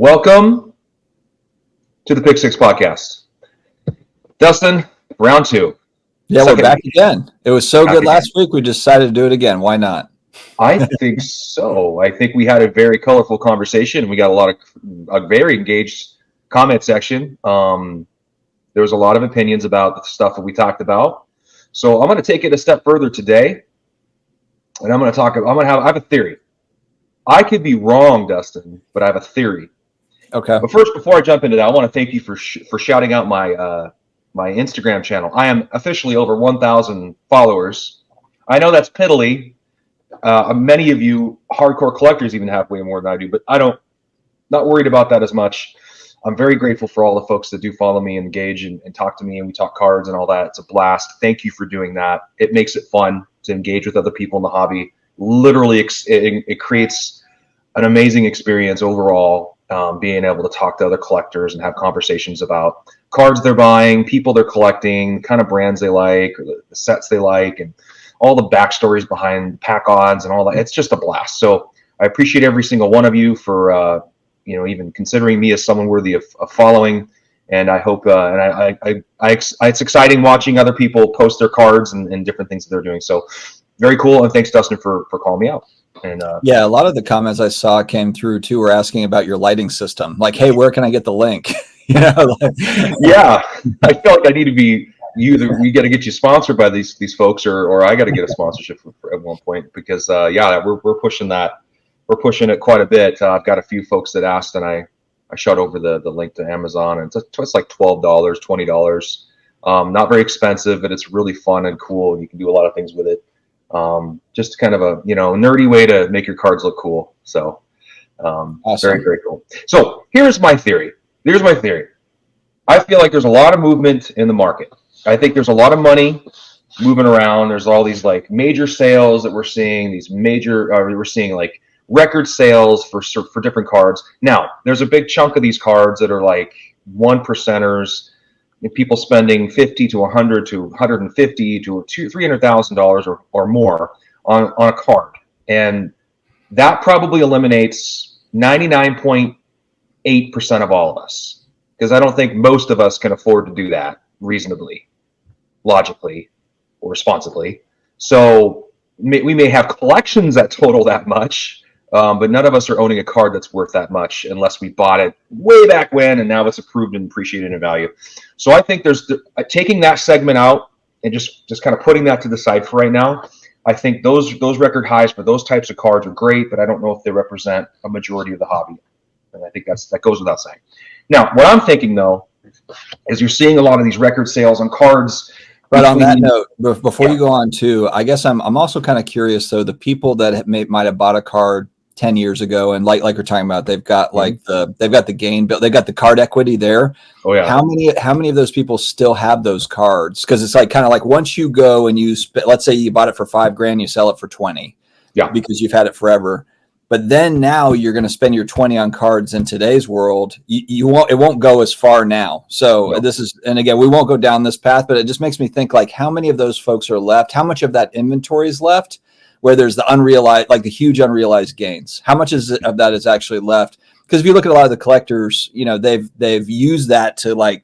Welcome to the Pick Six podcast. Dustin, round two. Yeah, we're back again. It was so good last week, we decided to do it again. Why not? I think so. I think we had a very colorful conversation. We got a very engaged comment section. There was a lot of opinions about the stuff that we talked about. So I'm going to take it a step further today, and I have a theory. I could be wrong, Dustin, but I have a theory. Okay. But first, before I jump into that, I want to thank you for shouting out my Instagram channel. I am officially over 1,000 followers. I know that's piddly. Many of you hardcore collectors even have way more than I do, but not worried about that as much. I'm very grateful for all the folks that do follow me, engage, and talk to me, and we talk cards and all that. It's a blast. Thank you for doing that. It makes it fun to engage with other people in the hobby. Literally, it creates an amazing experience overall, being able to talk to other collectors and have conversations about cards they're buying, people they're collecting, kind of brands they like, or the sets they like, and all the backstories behind pack odds and all that. It's just a blast. So I appreciate every single one of you for even considering me as someone worthy of following. And I hope it's exciting watching other people post their cards and different things that they're doing. So very cool. And thanks, Dustin, for calling me out. And yeah, a lot of the comments I saw came through too were asking about your lighting system. Like, hey, where can I get the link? Yeah, I feel like I need to be. We got to get you sponsored by these folks, or I got to get a sponsorship at one point, because we're pushing that. We're pushing it quite a bit. I've got a few folks that asked, and I shot over the link to Amazon, and it's like $12, $20. Not very expensive, but it's really fun and cool, and you can do a lot of things with it. Just kind of a nerdy way to make your cards look cool. So awesome. Very, very cool. So here's my theory. I feel like there's a lot of movement in the market. I think there's a lot of money moving around. There's all these like major sales that we're seeing. We're seeing like record sales for different cards. Now there's a big chunk of these cards that are like 1%ers. People spending $50 to $100 to $150 to $300,000 or more on a card, and that probably eliminates 99.8% of all of us, because I don't think most of us can afford to do that reasonably, logically, or responsibly. So we may have collections that total that much, but none of us are owning a card that's worth that much unless we bought it way back when, and now it's approved and appreciated in value. So I think there's taking that segment out and just kind of putting that to the side for right now. I think those record highs for those types of cards are great, but I don't know if they represent a majority of the hobby. And I think that goes without saying. Now, what I'm thinking though is you're seeing a lot of these record sales on cards. But on that note, before you go on too, I guess I'm also kind of curious though, the people that might have bought a card 10 years ago, and like we're talking about, they've got they've got the gain built, they've got the card equity there. Oh yeah. How many of those people still have those cards? Because it's like kind of like once you go and let's say you bought it for $5,000, you sell it for 20. Yeah. Because you've had it forever. But then now you're going to spend your 20 on cards in today's world. It won't go as far now. So and again, we won't go down this path, but it just makes me think like how many of those folks are left? How much of that inventory is left? Where there's the unrealized, like the huge unrealized gains. How much of that is actually left? Because if you look at a lot of the collectors, they've used that to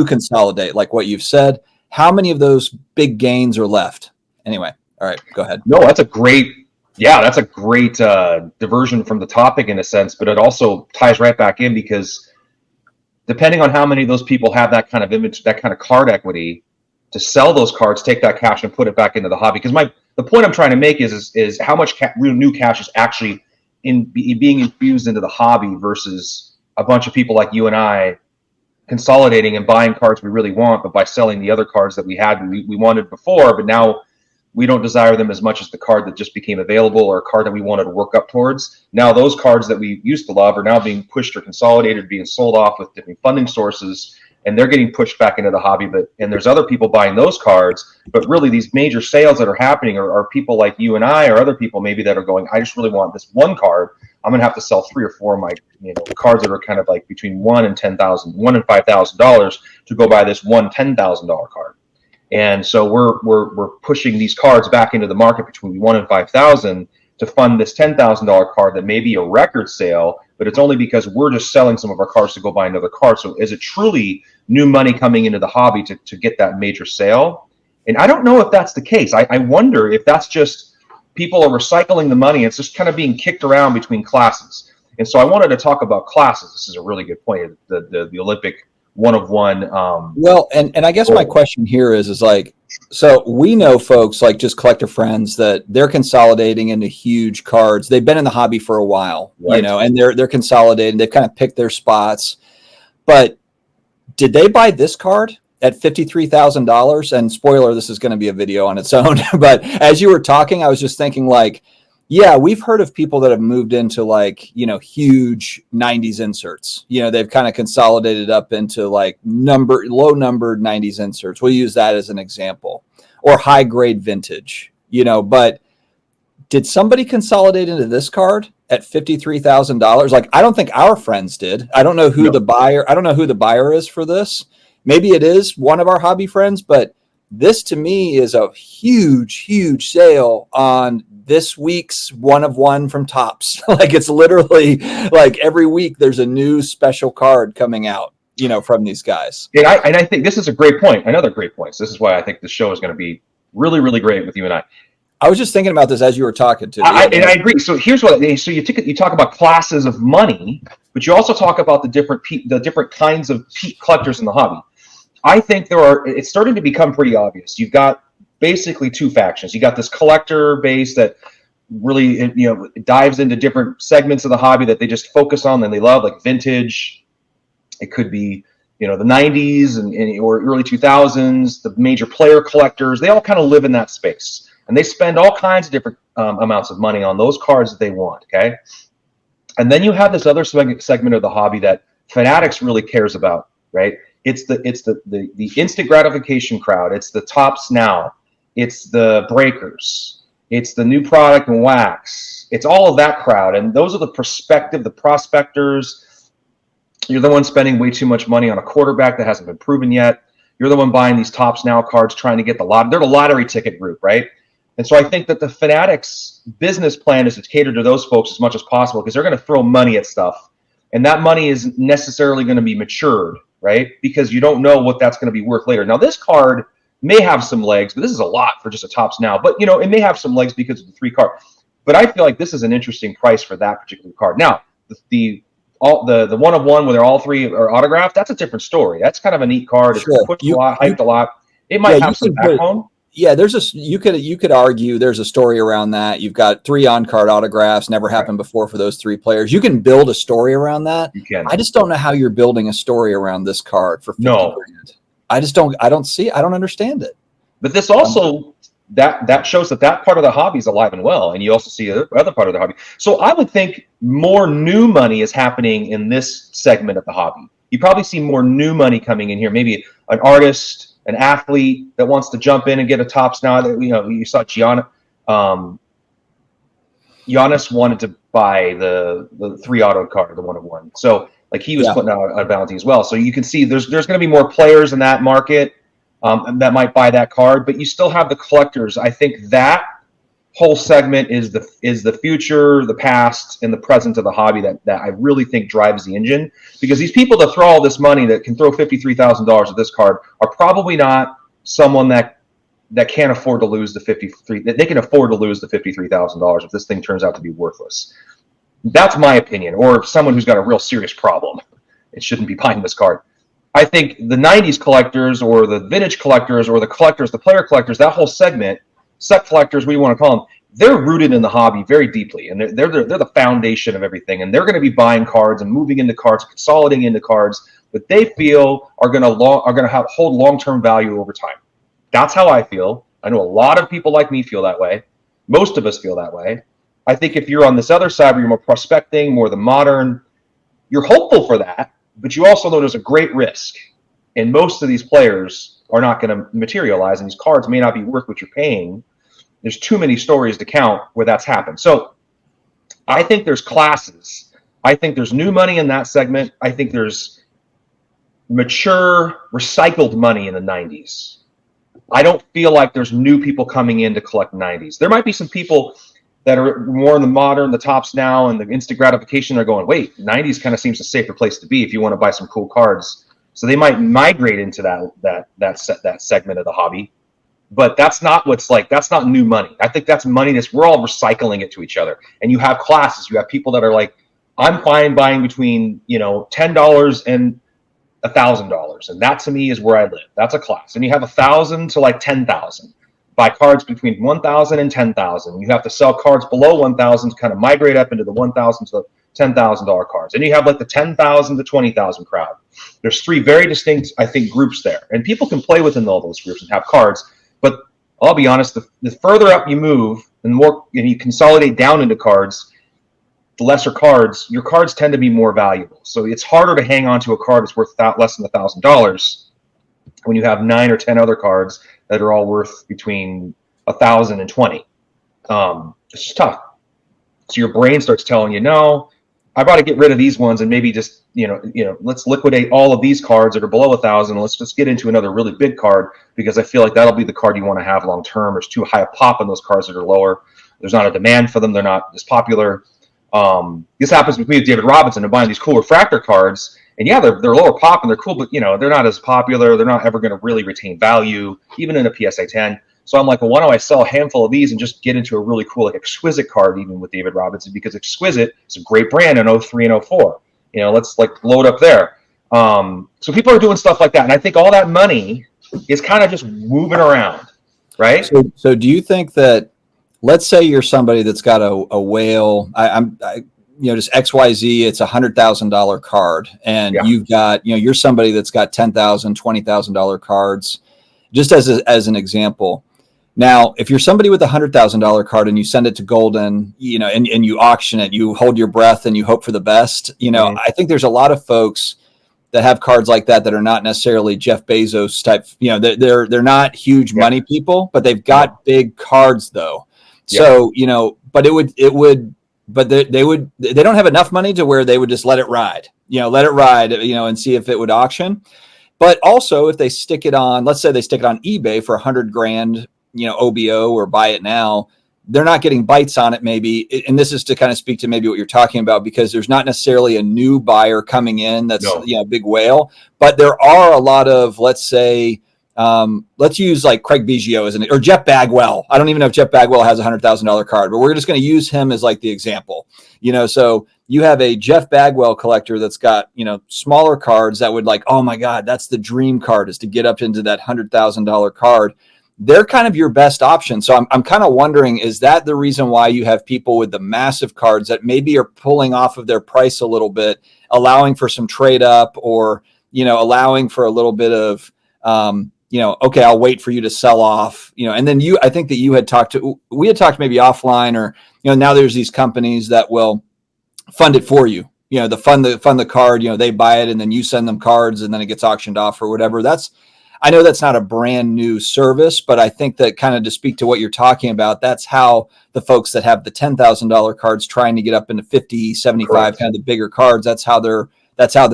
consolidate, like what you've said. How many of those big gains are left? Anyway, all right, go ahead. No, that's a great diversion from the topic in a sense, but it also ties right back in, because depending on how many of those people have that kind of image, that kind of card equity to sell those cards, take that cash and put it back into the hobby. Because the point I'm trying to make is how much real new cash is actually being infused into the hobby versus a bunch of people like you and I consolidating and buying cards we really want, but by selling the other cards that we wanted before, but now we don't desire them as much as the card that just became available, or a card that we wanted to work up towards. Now those cards that we used to love are now being pushed or consolidated, being sold off with different funding sources, and they're getting pushed back into the hobby. And there's other people buying those cards, but really these major sales that are happening are people like you and I, or other people maybe that are going, I just really want this one card. I'm going to have to sell 3 or 4 of my cards that are kind of like between $1,000 and $5,000 to go buy this one $10,000 card. And so we're pushing these cards back into the market between $1,000 and $5,000 to fund this $10,000 card that may be a record sale, but it's only because we're just selling some of our cards to go buy another card. So is it truly new money coming into the hobby to get that major sale? And I don't know if that's the case. I wonder if that's just people are recycling the money. It's just kind of being kicked around between classes. And so I wanted to talk about classes. This is a really good point. The Olympic one-of-one. Well, and I guess my question here is like, so we know folks like just collector friends that they're consolidating into huge cards. They've been in the hobby for a while, right, you know, and they're consolidating. They've kind of picked their spots. But did they buy this card at $53,000? And spoiler, this is going to be a video on its own. But as you were talking, I was just thinking like, yeah, we've heard of people that have moved into like, you know, huge 90s inserts. You know, they've kind of consolidated up into like low numbered 90s inserts. We'll use that as an example, or high grade vintage, you know, but did somebody consolidate into this card at $53,000? Like, I don't think our friends did. I don't know who the buyer is for this. Maybe it is one of our hobby friends, but this to me is a huge, huge sale on this week's one-of-one from Topps. Like, it's literally like every week there's a new special card coming out, you know, from these guys. And I think this is a great point. Another great point. So this is why I think the show is going to be really, really great with you and I. I was just thinking about this as you were talking to me. And I agree. So here's what. So you talk about classes of money, but you also talk about the different kinds of collectors in the hobby. I think it's starting to become pretty obvious. You've got basically two factions. You got this collector base that really, you know, dives into different segments of the hobby that they just focus on and they love, like vintage. It could be, you know, the 90s or early 2000s, the major player collectors. They all kind of live in that space, and they spend all kinds of different amounts of money on those cards that they want. Okay, and then you have this other segment of the hobby that Fanatics really cares about, right? It's the instant gratification crowd. It's the Topps Now. It's the breakers. It's the new product and wax. It's all of that crowd. And those are the prospectors. You're the one spending way too much money on a quarterback that hasn't been proven yet. You're the one buying these Topps Now cards trying to get the lot. They're the lottery ticket group, right? And so I think that the Fanatics business plan is to cater to those folks as much as possible, because they're going to throw money at stuff. And that money isn't necessarily going to be matured, right? Because you don't know what that's going to be worth later. Now, this card may have some legs, but this is a lot for just a Topps Now. But, you know, it may have some legs because of the 3 card. But I feel like this is an interesting price for that particular card. Now, the one-of-one where they're all 3 are autographed, that's a different story. That's kind of a neat card. It's pushed a lot, hyped a lot. It might have some backbone. Yeah, you could argue there's a story around that. You've got 3 on-card autographs, never happened before for those 3 players. You can build a story around that. You can. I just don't know how you're building a story around this card for 50 grand. I don't understand it. But this also that shows that part of the hobby is alive and well, and you also see the other part of the hobby. So I would think more new money is happening in this segment of the hobby. You probably see more new money coming in here. Maybe an artist, an athlete that wants to jump in and get a Topps Now. That, you know, you saw Giannis wanted to buy the 3 auto card, the one-of-one. So like he was putting out a bounty as well. So you can see there's going to be more players in that market that might buy that card, but you still have the collectors. I think that whole segment is the future, the past, and the present of the hobby that I really think drives the engine. Because these people that throw all this money, that can throw $53,000 at this card, are probably not someone that can't afford to lose the they can afford to lose the $53,000 if this thing turns out to be worthless. That's my opinion. Or someone who's got a real serious problem, it shouldn't be buying this card. I think the 90s collectors, or the vintage collectors, or the collectors, the player collectors, that whole segment, set collectors, what you want to call them, they're rooted in the hobby very deeply, and they're the foundation of everything. And they're going to be buying cards and moving into cards, consolidating into cards that they feel are going to hold long-term value over time. That's how I feel. I know a lot of people like me feel that way. Most of us feel that way. I think if you're on this other side where you're more prospecting, more the modern, you're hopeful for that, but you also know there's a great risk. And most of these players are not going to materialize, and these cards may not be worth what you're paying. There's too many stories to count where that's happened. So I think there's classes. I think there's new money in that segment. I think there's mature, recycled money in the 90s. I don't feel like there's new people coming in to collect 90s. There might be some people that are more in the modern, the tops now, and the instant gratification are going, wait, 90s kind of seems a safer place to be if you want to buy some cool cards. So they might migrate into that segment of the hobby. But that's not that's not new money. I think that's money we're all recycling it to each other. And you have classes, you have people that are like, I'm fine buying between, $10 and $1,000. And that to me is where I live. That's a class. And you have 1,000 to like 10,000. Buy cards between 1,000 and 10,000. You have to sell cards below 1,000 to kind of migrate up into the 1,000 to $10,000 cards. And you have like the 10,000 to 20,000 crowd. There's three very distinct, I think, groups there. And people can play within all those groups and have cards. But I'll be honest, the further up you move and the more you consolidate down into cards, the lesser cards, your cards tend to be more valuable. So it's harder to hang on to a card that's worth less than $1,000 when you have 9 or 10 other cards that are all worth between 1,000 and 20. It's just tough. So your brain starts telling you, no, I got to get rid of these ones and maybe just, let's liquidate all of these cards that are below 1,000. Let's just get into another really big card because I feel like that'll be the card you want to have long term. There's too high a pop on those cards that are lower. There's not a demand for them. They're not as popular. This happens with me with David Robinson. I'm buying these cool refractor cards. And yeah, they're lower pop and they're cool, but they're not as popular. They're not ever going to really retain value, even in a PSA 10. So I'm like, well, why don't I sell a handful of these and just get into a really cool, like exquisite card, even with David Robinson, because exquisite is a great brand in 03 and 04. Let's like load up there. So people are doing stuff like that, and I think all that money is kind of just moving around, right? So do you think that, let's say you're somebody that's got a whale, just XYZ, it's $100,000 card, and you've got, you're somebody that's got $10,000, $20,000 cards, just as an example. Now, if you're somebody with a $100,000 card and you send it to Golden, and you auction it, you hold your breath and you hope for the best. I think there's a lot of folks that have cards like that are not necessarily Jeff Bezos type. They're not huge money people, but they've got big cards though. So but they don't have enough money to where they would just let it ride, and see if it would auction. But also if they stick it on, let's say they stick it on eBay for $100,000, OBO or buy it now, they're not getting bites on it maybe. And this is to kind of speak to maybe what you're talking about, because there's not necessarily a new buyer coming in that's a big whale, but there are a lot of, let's say, let's use like Craig Biggio or Jeff Bagwell. I don't even know if Jeff Bagwell has a $100,000 card, but we're just going to use him as like the example. So you have a Jeff Bagwell collector that's got, smaller cards that would like, oh my God, that's the dream card, is to get up into that $100,000 card. They're kind of your best option. So I'm kind of wondering, is that the reason why you have people with the massive cards that maybe are pulling off of their price a little bit, allowing for some trade up, or, allowing for a little bit of, okay, I'll wait for you to sell off, and then I think that we had talked maybe offline, or, now there's these companies that will fund it for you, fund the card, they buy it and then you send them cards and then it gets auctioned off or whatever. I know that's not a brand new service, but I think that kind of to speak to what you're talking about, that's how the folks that have the $10,000 cards trying to get up into 50, 75, Correct. Kind of the bigger cards, that's how they're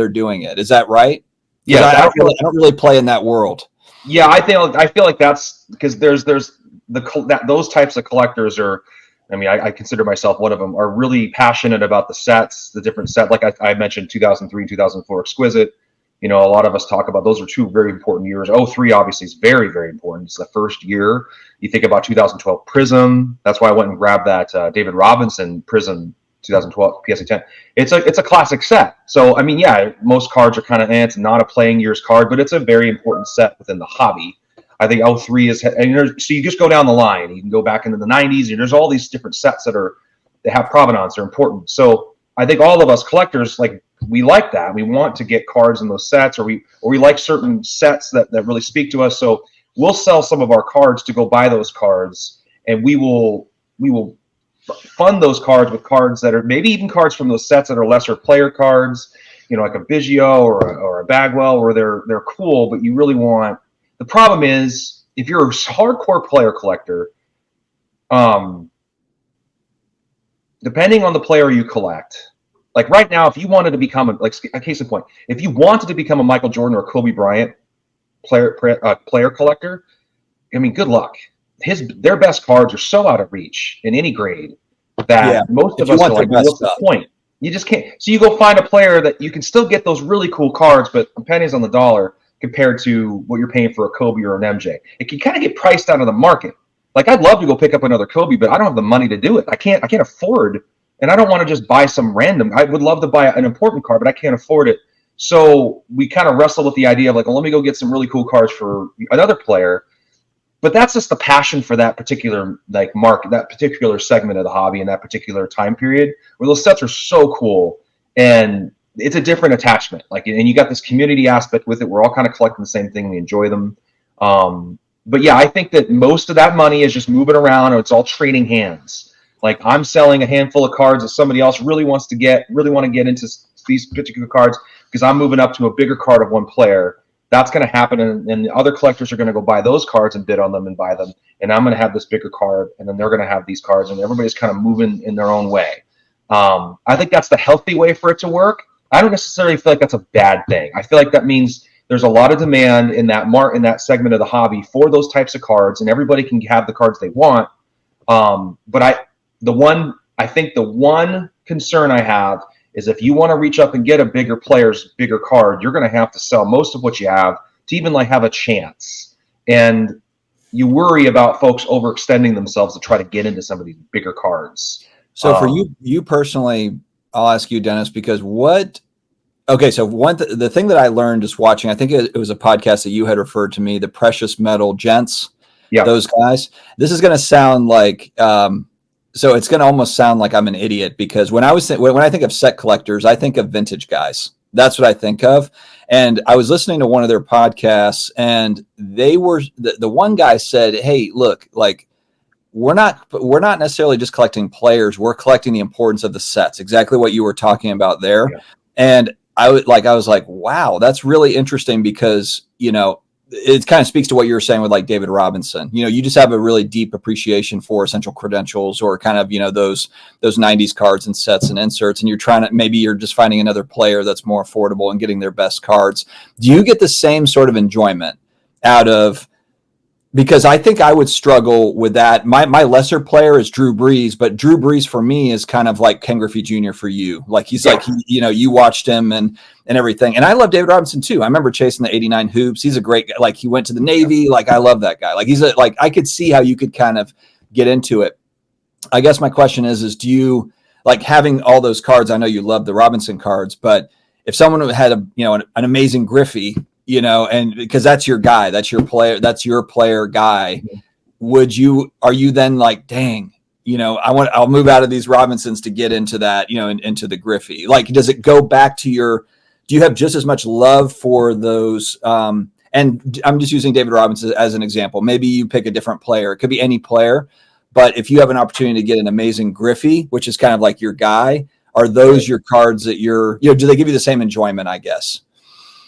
doing it. Is that right? Yeah. I don't really play in that world. Yeah, I feel like that's because there's those types of collectors are, I consider myself one of them, are really passionate about the sets, the different sets. Like I mentioned, 2003, 2004 Exquisite. A lot of us talk about those are two very important years. 03 obviously is very, very important. It's the first year. You think about 2012 Prism. That's why I went and grabbed that David Robinson Prism 2012 PSA 10. It's a classic set. So most cards are kind of it's not a playing year's card, but it's a very important set within the hobby. I think 03 is, and so you just go down the line. You can go back into the 90s, and there's all these different sets that have provenance, are important. So I think all of us collectors, like, we like that. We want to get cards in those sets, or we like certain sets that really speak to us. So we'll sell some of our cards to go buy those cards, and we will fund those cards with cards that are maybe even cards from those sets that are lesser player cards, like a Biggio or a Bagwell, where they're cool, but you really want. The problem is, if you're a hardcore player collector, depending on the player you collect. Like right now, if you wanted to become a case in point, if you wanted to become a Michael Jordan or a Kobe Bryant player collector, good luck. Their best cards are so out of reach in any grade that most if of you us want are their like, well, best what's the stuff. point? You just can't. So you go find a player that you can still get those really cool cards, but pennies on the dollar compared to what you're paying for a Kobe or an MJ. It can kind of get priced out of the market. Like, I'd love to go pick up another Kobe, but I don't have the money to do it. I can't afford, and I don't want to just buy some random. I would love to buy an important card, but I can't afford it. So we kind of wrestle with the idea of like, well, let me go get some really cool cards for another player. But that's just the passion for that particular like market, that particular segment of the hobby in that particular time period, where those sets are so cool, and it's a different attachment. Like, and you got this community aspect with it. We're all kind of collecting the same thing. We enjoy them. But yeah, I think that most of that money is just moving around, or it's all trading hands. Like, I'm selling a handful of cards that somebody else really want to get into these particular cards because I'm moving up to a bigger card of one player. That's going to happen, and the other collectors are going to go buy those cards and bid on them and buy them, and I'm going to have this bigger card, and then they're going to have these cards, and everybody's kind of moving in their own way. I think that's the healthy way for it to work. I don't necessarily feel like that's a bad thing. I feel like that means there's a lot of demand in that segment of the hobby for those types of cards, and everybody can have the cards they want. But the one concern I have is if you want to reach up and get a bigger card, you're going to have to sell most of what you have to even like have a chance. And you worry about folks overextending themselves to try to get into some of these bigger cards. So for you personally, I'll ask you, Dennis, because so the thing that I learned just watching, I think it was a podcast that you had referred to me, the Precious Metal Gents, those guys. This is going to sound like, so it's going to almost sound like I'm an idiot, because when I think of set collectors, I think of vintage guys. That's what I think of. And I was listening to one of their podcasts, and they were the one guy said, "Hey, look, like we're not necessarily just collecting players. We're collecting the importance of the sets." Exactly what you were talking about there. Yeah. And I was like, wow, that's really interesting, because it kind of speaks to what you were saying with like David Robinson. You just have a really deep appreciation for essential credentials, or kind of, those 90s cards and sets and inserts. And you're just finding another player that's more affordable and getting their best cards. Do you get the same sort of enjoyment out of, because I think I would struggle with that. My lesser player is Drew Brees, but Drew Brees for me is kind of like Ken Griffey Jr. for you. Like he's like, you watched him and everything. And I love David Robinson too. I remember chasing the 89 hoops. He's a great guy. Like he went to the Navy. Like I love that guy. Like I could see how you could kind of get into it. I guess my question is do you like having all those cards? I know you love the Robinson cards, but if someone had an amazing Griffey, and because that's your guy, that's your player guy, are you then like, dang, I'll move out of these Robinsons to get into that, and into the Griffey? Like, does it go back to do you have just as much love for those? And I'm just using David Robinson as an example. Maybe you pick a different player. It could be any player, but if you have an opportunity to get an amazing Griffey, which is kind of like your guy, are those your cards that do they give you the same enjoyment, I guess?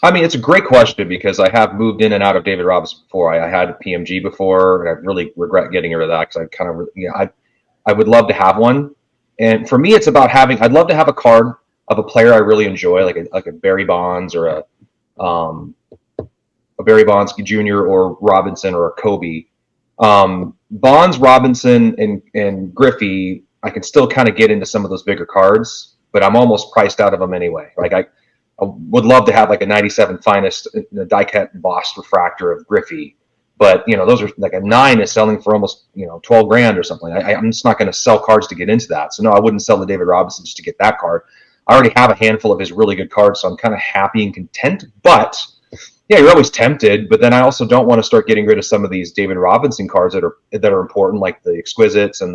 I mean, it's a great question, because I have moved in and out of David Robinson before. I had a PMG before, and I really regret getting rid of that, because I kind of, I would love to have one. And for me, it's about I'd love to have a card of a player I really enjoy, like a Barry Bonds or a Barry Bonds Jr. or Robinson or a Kobe. Bonds, Robinson, and Griffey, I can still kind of get into some of those bigger cards, but I'm almost priced out of them anyway. Like I would love to have like a 97 finest die-cut embossed refractor of Griffey, but those are like a 9 is selling for almost $12,000 or something. I'm just not going to sell cards to get into that. So no, I wouldn't sell the David Robinson just to get that card. I already have a handful of his really good cards, so I'm kind of happy and content. But yeah, you're always tempted. But then I also don't want to start getting rid of some of these David Robinson cards that are important, like the Exquisites and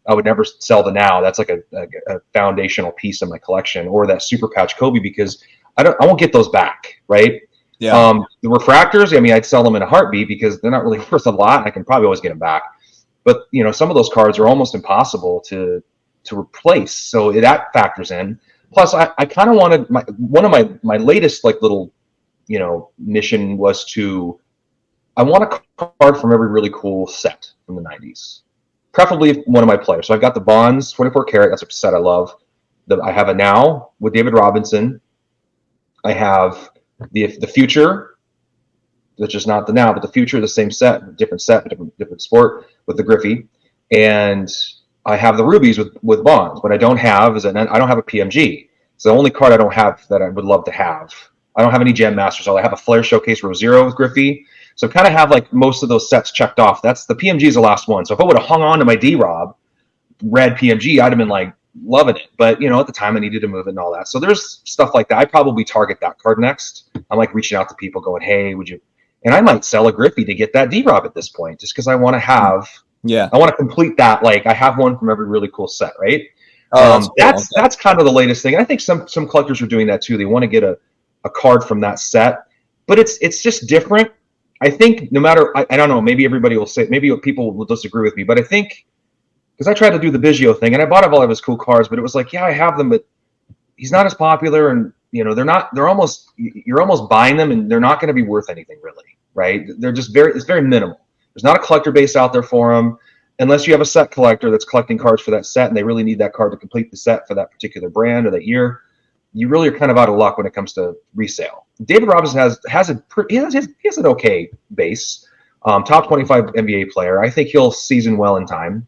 I would never sell the Now. That's like a foundational piece of my collection, or that Super Patch Kobe, because I won't get those back, right? Yeah. The refractors, I mean, I'd sell them in a heartbeat, because they're not really worth a lot. I can probably always get them back, but some of those cards are almost impossible to replace. So that factors in. Plus, I kind of wanted one of my latest like little mission was I want a card from every really cool set from the 90s. Preferably one of my players. So I've got the Bonds 24 karat. That's a set I love. I have a Now with David Robinson. I have the Future, which is not the Now, but the Future, the same set, different sport with the Griffey. And I have the rubies with bonds. What I don't have is I don't have a PMG. It's the only card I don't have that I would love to have. I don't have any Gem Masters. I have a Flare Showcase Row Zero with Griffey. So kind of have like most of those sets checked off. That's the PMG is the last one. So if I would have hung on to my D-Rob red PMG, I'd have been like loving it. But you know, at the time I needed to move it and all that. So there's stuff like that. I probably target that card next. I'm like reaching out to people going, hey, would you? And I might sell a Griffey to get that D-Rob at this point, just because I want to have. Yeah. I want to complete that. Like I have one from every really cool set, right? That's kind of the latest thing. And I think some collectors are doing that too. They want to get a card from that set, but it's just different. I think no matter, I don't know, maybe everybody will say, maybe people will disagree with me, but I think, because I tried to do the Biggio thing and I bought all of his cool cards, but it was like, yeah, I have them, but he's not as popular, and you know, you're almost buying them and they're not going to be worth anything really, right? They're just it's very minimal. There's not a collector base out there for them, unless you have a set collector that's collecting cards for that set and they really need that card to complete the set for that particular brand or that year. You really are kind of out of luck when it comes to resale. David Robinson has an okay base, top 25 NBA player. I think he'll season well in time.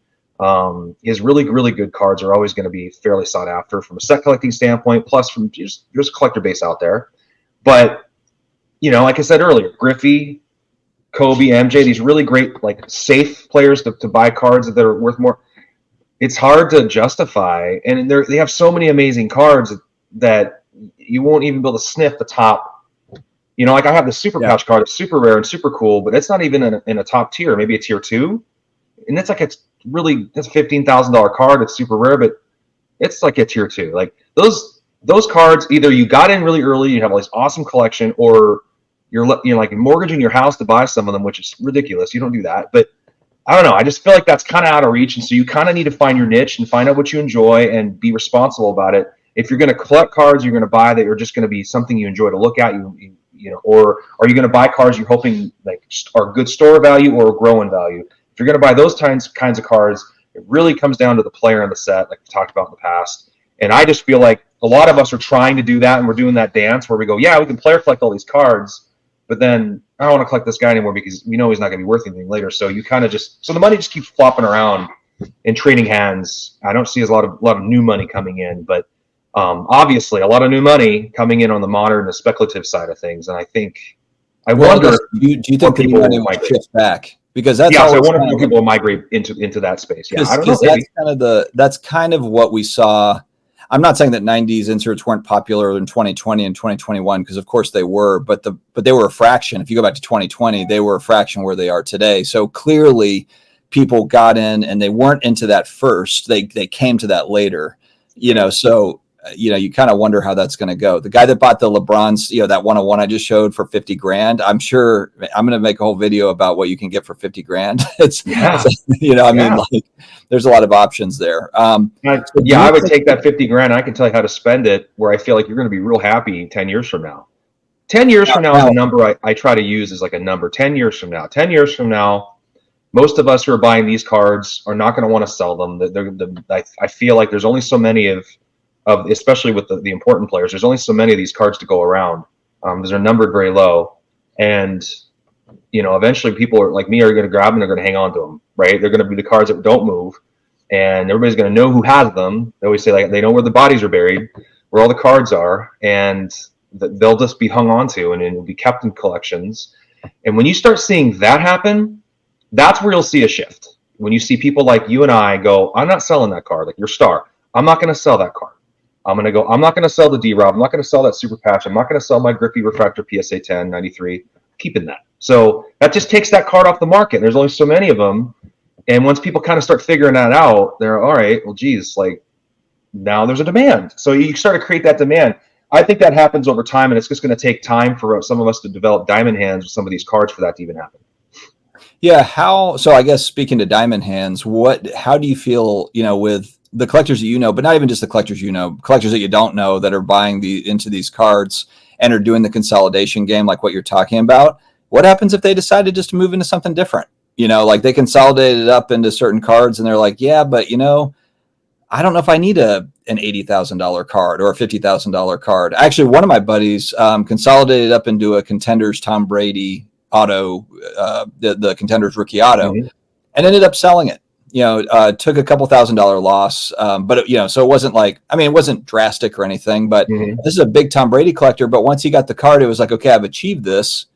His really good cards are always going to be fairly sought after from a set collecting standpoint, plus from just there's a collector base out there. But you know, like I said earlier, Griffey, Kobe, MJ, these really great like safe players to buy cards that are worth more. It's hard to justify, and they have so many amazing cards that you won't even be able to sniff the top. You know, like I have the Super Pouch card. It's super rare and super cool, but it's not even in a top tier, maybe a tier 2. And it's like it's a $15,000 card. It's super rare, but it's like a tier 2. Like those cards, either you got in really early, you have all this awesome collection, or you're like mortgaging your house to buy some of them, which is ridiculous. You don't do that, but I don't know. I just feel like that's kind of out of reach, and so you kind of need to find your niche and find out what you enjoy and be responsible about it. If you're going to collect cards, you're going to buy that are just going to be something you enjoy to look at, you know, or are you going to buy cards you're hoping like are good store value or grow in value? If you're going to buy those kinds of cards, it really comes down to the player in the set, like we talked about in the past. And I just feel like a lot of us are trying to do that, and we're doing that dance where we go, yeah, we can player collect all these cards, but then I don't want to collect this guy anymore because we know he's not going to be worth anything later. So you kind of so the money just keeps flopping around in trading hands. I don't see a lot of new money coming in, but obviously a lot of new money coming in on the modern and speculative side of things. And I wonder, do you think the new money might shift back? Because that's so I wonder if people will migrate into that space. Yeah, I don't know. That's kind of what we saw. I'm not saying that 90s inserts weren't popular in 2020 and 2021, because of course they were, but they were a fraction. If you go back to 2020, they were a fraction where they are today. So clearly people got in and they weren't into that first. They came to that later, you know, so you know, you kind of wonder how that's going to go. The guy that bought the LeBron's, you know, that 101 I just showed for 50 grand, I'm sure I'm going to make a whole video about what you can get for 50 grand. It's you know, I mean, like there's a lot of options there. I would take that 50 grand. I can tell you how to spend it where I feel like you're going to be real happy 10 years from now. 10 years from now is a number I try to use as like a number. 10 years from now, most of us who are buying these cards are not going to want to sell them. I feel like there's only so many of especially with the important players, there's only so many of these cards to go around. They're numbered very low, and you know, eventually people are like me are going to grab them. They're going to hang on to them, right? They're going to be the cards that don't move, and everybody's going to know who has them. They always say like they know where the bodies are buried, where all the cards are, and they'll just be hung on to, and it'll be kept in collections. And when you start seeing that happen, that's where you'll see a shift. When you see people like you and I go, I'm not selling that card, like your star. I'm not going to sell that card. I'm not going to sell the D-Rob. I'm not going to sell that Super Patch. I'm not going to sell my Griffey Refractor PSA 10 93. Keeping that. So that just takes that card off the market. There's only so many of them. And once people kind of start figuring that out, they're all right, well, geez, like now there's a demand. So you start to create that demand. I think that happens over time, and it's just going to take time for some of us to develop diamond hands with some of these cards for that to even happen. Yeah. So I guess speaking to diamond hands, how do you feel, you know, with the collectors that you know, but not even just the collectors you know, collectors that you don't know that are buying into these cards and are doing the consolidation game like what you're talking about? What happens if they decided just to move into something different? You know, like they consolidated up into certain cards and they're like, yeah, but you know, I don't know if I need an $80,000 card or a $50,000 card. Actually, one of my buddies consolidated up into a Contenders Tom Brady auto, the Contenders rookie auto, and ended up selling it. took a couple $1,000 loss. But so it wasn't like, I mean, it wasn't drastic or anything, but this is a big Tom Brady collector. But once he got the card, it was like, okay, I've achieved this.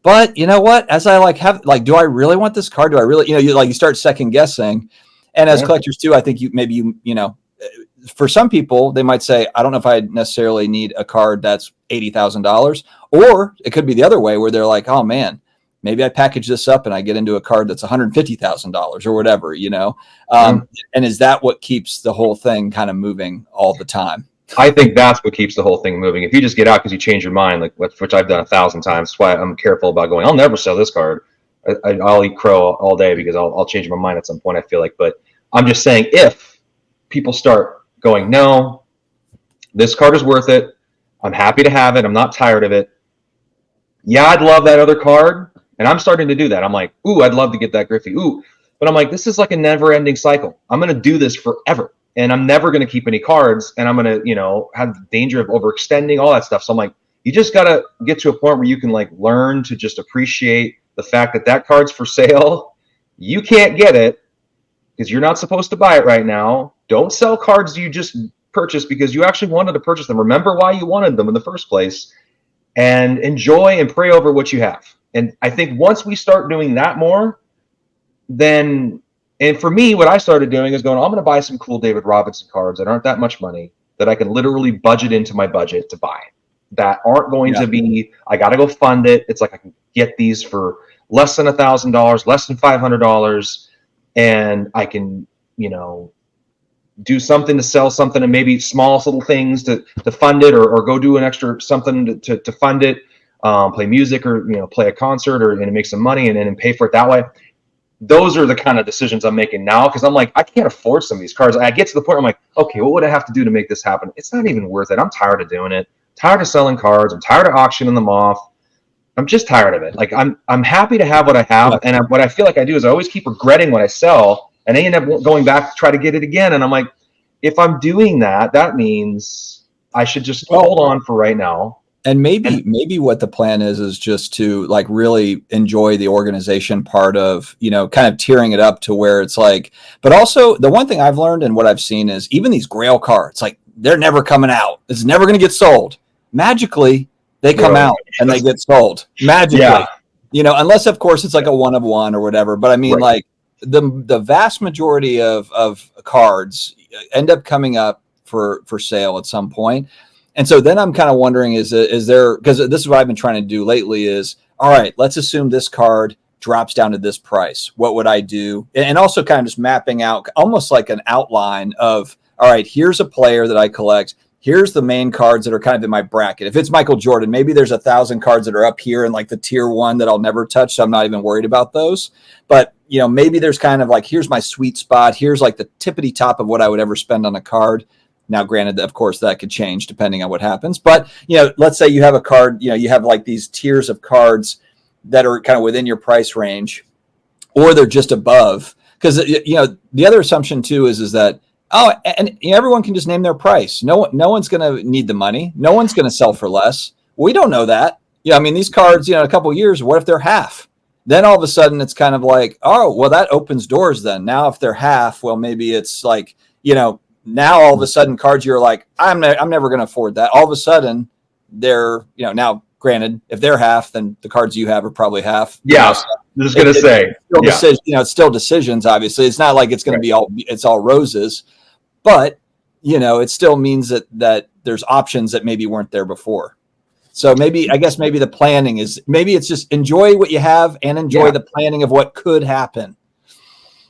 But you know what? As I do I really want this card? Do I really, you start second guessing. And as collectors too, I think for some people, they might say, I don't know if I necessarily need a card that's $80,000, or it could be the other way where they're like, oh man, maybe I package this up and I get into a card that's $150,000 or whatever, and is that what keeps the whole thing kind of moving all the time? I think that's what keeps the whole thing moving. If you just get out because you change your mind, which I've done 1,000 times, that's why I'm careful about going, I'll never sell this card. I'll eat crow all day because I'll change my mind at some point, I feel like. But I'm just saying, if people start going, no, this card is worth it, I'm happy to have it, I'm not tired of it. Yeah, I'd love that other card. And I'm starting to do that. I'm like, ooh, I'd love to get that Griffey. Ooh. But I'm like, this is like a never-ending cycle. I'm going to do this forever. And I'm never going to keep any cards. And I'm going to, have the danger of overextending, all that stuff. So I'm like, you just got to get to a point where you can learn to just appreciate the fact that card's for sale. You can't get it because you're not supposed to buy it right now. Don't sell cards you just purchased because you actually wanted to purchase them. Remember why you wanted them in the first place, and enjoy and pray over what you have. And I think once we start doing that more, then, and for me, what I started doing is going, I'm going to buy some cool David Robinson cards that aren't that much money, that I can literally budget into my budget to buy, that aren't going to be, I got to go fund it. It's like I can get these for less than $1,000, less than $500, and I can, do something to sell something, and maybe small little things to fund it, or go do an extra something to fund it, play music, or play a concert, and make some money and then pay for it that way. Those are the kind of decisions I'm making now, because I'm like, I can't afford some of these cards. I get to the point where I'm like, okay, what would I have to do to make this happen? It's not even worth it. I'm tired of doing it. Tired of selling cards. I'm tired of auctioning them off. I'm just tired of it. Like, I'm happy to have what I have, and what I feel like I do is I always keep regretting what I sell, and I end up going back to try to get it again. And I'm like, if I'm doing that, that means I should just hold on for right now. And maybe what the plan is just to really enjoy the organization part of, kind of tearing it up to where it's like, but also the one thing I've learned and what I've seen is even these Grail cards, they're never coming out. It's never going to get sold. Magically, they come out and they get sold magically, unless of course it's like a one of one or whatever. But I mean, the vast majority of cards end up coming up for sale at some point. And so then I'm kind of wondering, is there, because this is what I've been trying to do lately is, all right, let's assume this card drops down to this price. What would I do? And also kind of just mapping out almost like an outline of, all right, here's a player that I collect. Here's the main cards that are kind of in my bracket. If it's Michael Jordan, maybe there's 1,000 cards that are up here in the tier 1 that I'll never touch. So I'm not even worried about those. But, maybe there's kind of here's my sweet spot. Here's the tippity top of what I would ever spend on a card. Now, granted, of course, that could change depending on what happens. But, let's say you have a card, you have these tiers of cards that are kind of within your price range, or they're just above. Because, the other assumption too is that, and everyone can just name their price. No one's going to need the money. No one's going to sell for less. We don't know that. I mean, these cards, in a couple of years, what if they're half? Then all of a sudden it's kind of like, oh, well, that opens doors then. Now, if they're half, well, maybe it's now all of a sudden cards you're like, I'm never going to afford that. All of a sudden they're, now granted, if they're half, then the cards you have are probably half. Yeah. I was going to say, it's still decisions. Obviously it's not like it's going to be it's all roses, but it still means that there's options that maybe weren't there before. So maybe the planning is, maybe it's just enjoy what you have and enjoy the planning of what could happen.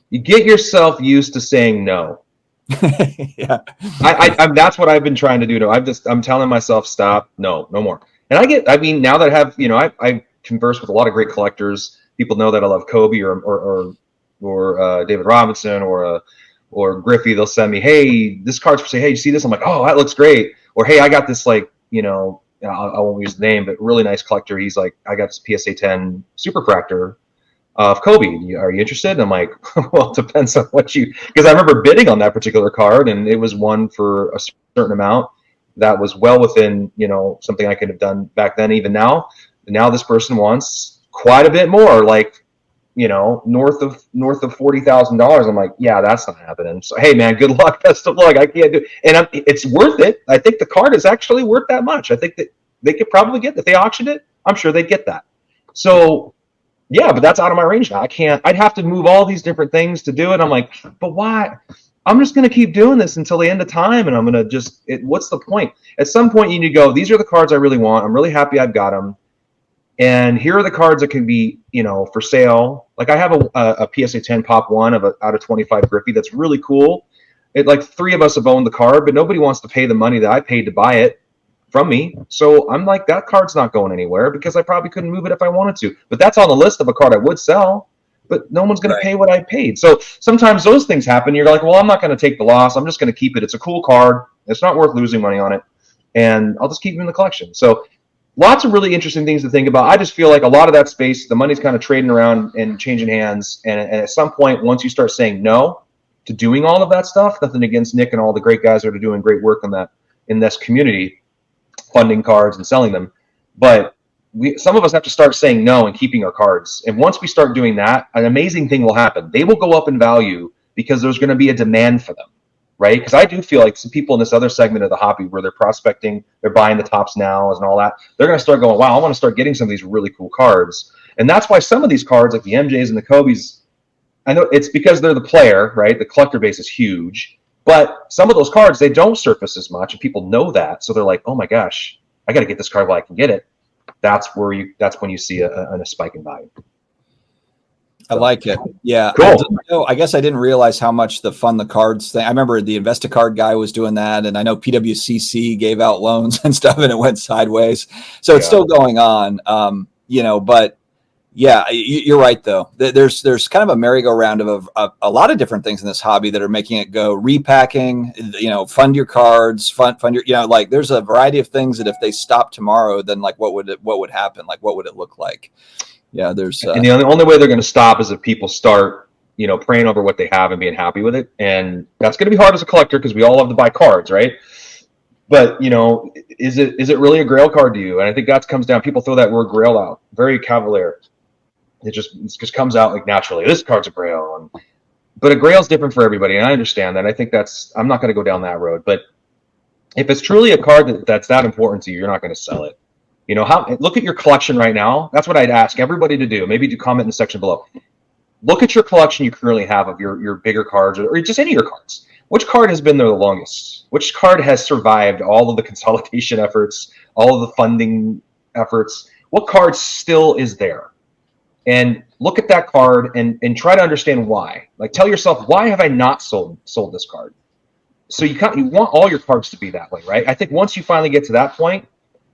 You get yourself used to saying no. Yeah, I'm that's what I've been trying to do. I'm telling myself, stop, no more. And now that I have, I converse with a lot of great collectors. People know that I love Kobe or David Robinson or Griffey. They'll send me, hey, this card's for sale. Hey, you see this? I'm like, oh, that looks great. Or hey, I got this I won't use the name, but really nice collector. He's like, I got this PSA 10 superfractor of Kobe. Are you interested? And I'm like, well, it depends on what because I remember bidding on that particular card, and it was one for a certain amount that was well within, something I could have done back then. Even now this person wants quite a bit more. you know, north of $40,000. I'm like, yeah, that's not happening. So hey, man, good luck, best of luck. I can't do, and it's worth it. I think the card is actually worth that much. I think that they could probably get, if they auctioned it, I'm sure they'd get that. So yeah, but that's out of my range now. I can't. I'd have to move all these different things to do it. I'm like, but why? I'm just going to keep doing this until the end of time, and I'm going to just. What's the point? At some point, you need to go. These are the cards I really want. I'm really happy I've got them. And here are the cards that can be, you know, for sale. Like I have a PSA 10 Pop 1 out of 25 Griffey that's really cool. Like 3 of us have owned the card, but nobody wants to pay the money that I paid to buy it from me. So I'm like, that card's not going anywhere because I probably couldn't move it if I wanted to. But that's on the list of a card I would sell, but no one's going to pay what I paid. So sometimes those things happen. You're like, well, I'm not going to take the loss. I'm just going to keep it. It's a cool card. It's not worth losing money on it. And I'll just keep it in the collection. So lots of really interesting things to think about. I just feel like a lot of that space, the money's kind of trading around and changing hands. And at some point, once you start saying no to doing all of that stuff, nothing against Nick and all the great guys that are doing great work on that in this community, funding cards and selling them. But some of us have to start saying no and keeping our cards. And once we start doing that, an amazing thing will happen. They will go up in value because there's going to be a demand for them. Right? Because I do feel like some people in this other segment of the hobby where they're prospecting, they're buying the tops now and all that, they're going to start going, wow, I want to start getting some of these really cool cards. And that's why some of these cards, like the MJs and the Kobe's, I know it's because they're the player, right? The collector base is huge. But some of those cards, they don't surface as much, and people know that. So they're like, oh my gosh, I got to get this card while I can get it. That's when you see a spike in value. I like it. Yeah. Cool. I guess I didn't realize how much the fund the cards thing. I remember the InvestiCard guy was doing that, and I know PWCC gave out loans and stuff, and it went sideways. So it's still going on. You know, but yeah, you're right though. There's kind of a merry-go-round of a lot of different things in this hobby that are making it go. Repacking, you know, fund your cards, fund your, you know, like there's a variety of things that if they stop tomorrow, then like what would happen? Like what would it look like? Yeah, there's and the only way they're going to stop is if people start, you know, praying over what they have and being happy with it. And that's going to be hard as a collector because we all love to buy cards, right? But, you know, is it really a grail card to you? And I think that comes down, people throw that word grail out, very cavalier. It just comes out like naturally. This card's a grail. But a grail is different for everybody, and I understand that. I think I'm not going to go down that road. But if it's truly a card that's that important to you, you're not going to sell it. You know, look at your collection right now. That's what I'd ask everybody to do. Maybe do comment in the section below. Look at your collection you currently have of your bigger cards or just any of your cards. Which card has been there the longest? Which card has survived all of the consolidation efforts, all of the funding efforts? What card still is there? And look at that card and try to understand why. Like tell yourself, why have I not sold this card? So you want all your cards to be that way, right? I think once you finally get to that point,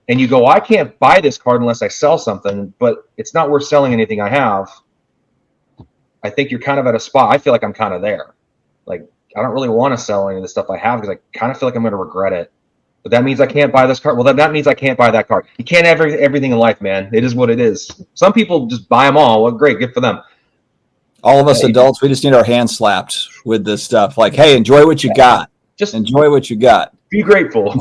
and you go, I can't buy this card unless I sell something, but it's not worth selling anything I have. I think you're kind of at a spot. I feel like I'm kind of there. Like, I don't really want to sell any of the stuff I have because I kind of feel like I'm going to regret it. But that means I can't buy this card. Well, that means I can't buy that card. You can't have everything in life, man. It is what it is. Some people just buy them all. Well, great. Good for them. All of us adults, we just need our hands slapped with this stuff. Like, hey, enjoy what you got. Just enjoy what you got. Be grateful.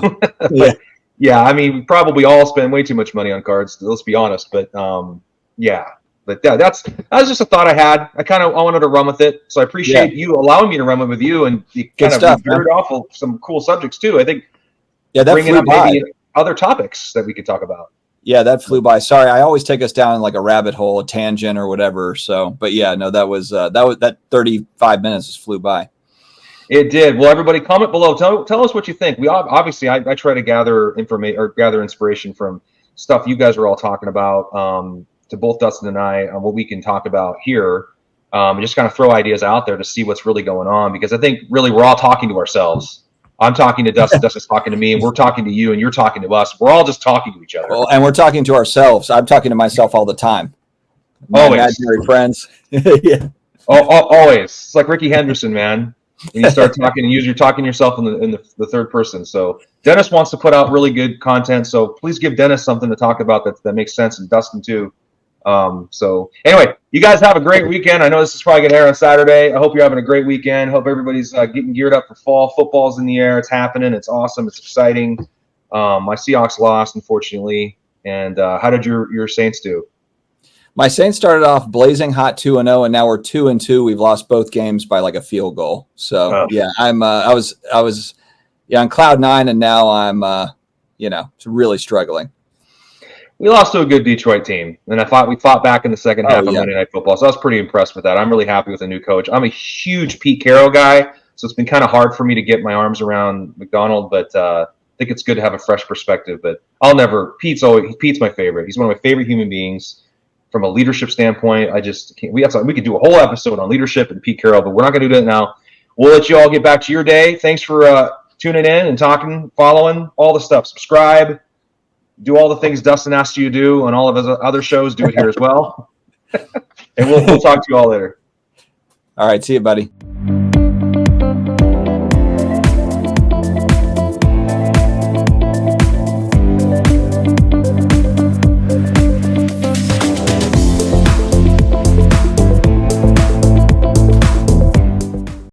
Yeah. Yeah, I mean, we probably all spend way too much money on cards. Let's be honest, but yeah. But yeah, that was just a thought I had. I wanted to run with it, so I appreciate you allowing me to run it with you, and you kind of veered off of some cool subjects too. I think that bringing up maybe other topics that we could talk about. Yeah, that flew by. Sorry, I always take us down like a rabbit hole, a tangent, or whatever. So, but yeah, no, that 35 minutes just flew by. It did. Well, everybody, comment below. Tell us what you think. We obviously, I try to gather information or gather inspiration from stuff you guys were all talking about. To both Dustin and I, on what we can talk about here, and just kind of throw ideas out there to see what's really going on. Because I think really we're all talking to ourselves. I'm talking to Dustin, Dustin's talking to me, and we're talking to you, and you're talking to us. We're all just talking to each other. Well, and we're talking to ourselves. I'm talking to myself all the time. Always. Imaginary friends. Yeah. Always. It's like Ricky Henderson, man. When you start talking, you're talking to yourself in the third person. So Dennis wants to put out really good content. So please give Dennis something to talk about that makes sense, and Dustin too. So anyway, you guys have a great weekend. I know this is probably going to air on Saturday. I hope you're having a great weekend. Hope everybody's getting geared up for fall. Football's in the air. It's happening. It's awesome. It's exciting. My Seahawks lost, unfortunately. And how did your Saints do? My Saints started off blazing hot 2-0, and now we're 2-2. We've lost both games by like a field goal. So yeah, I was on cloud 9, and now I'm really struggling. We lost to a good Detroit team, and we fought back in the second half of Monday Night Football. So I was pretty impressed with that. I'm really happy with the new coach. I'm a huge Pete Carroll guy, so it's been kind of hard for me to get my arms around McDonald, but I think it's good to have a fresh perspective. But Pete's my favorite. He's one of my favorite human beings. From a leadership standpoint, I just can't. We could do a whole episode on leadership and Pete Carroll, but we're not going to do that now. We'll let you all get back to your day. Thanks for tuning in and talking, following, all the stuff. Subscribe, do all the things Dustin asked you to do on all of his other shows. Do it here as well. And we'll talk to you all later. All right. See you, buddy.